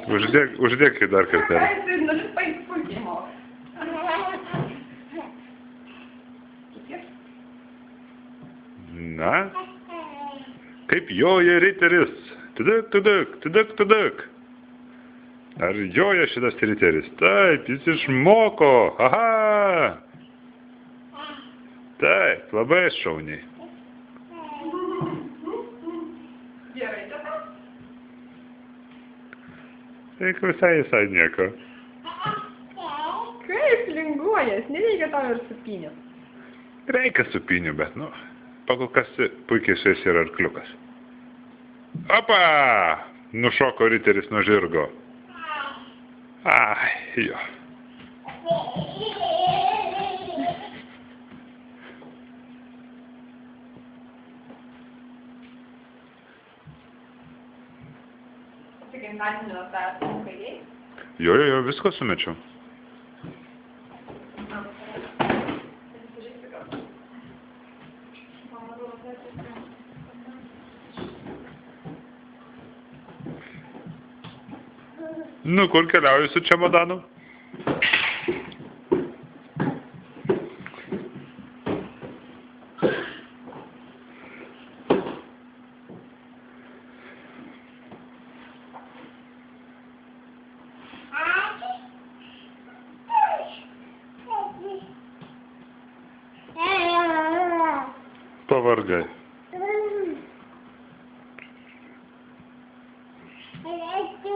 Uždėkit dar kartelį. Puikiai moka. Na, kaip joja riteris. Tudik, tudik, tudik, tudik. Ar joja šitas riteris? Taip, jis išmoko. Aha. Taip, labai šauniai. Gerai, čia tas? Taip, visai nieko. Kaip linguojas, nereikia tau ir supinės. Reikia supinių, bet, nu, pakol kas puikiai su jais yra arkliukas. Opa! Nušoko riteris nuo žirgo. Ai, jo. Tai gimnazinio tą kairiai? Jo, visko sumečiau. Nu, kur keliauji su čemodanu? Pavargai. Thank you.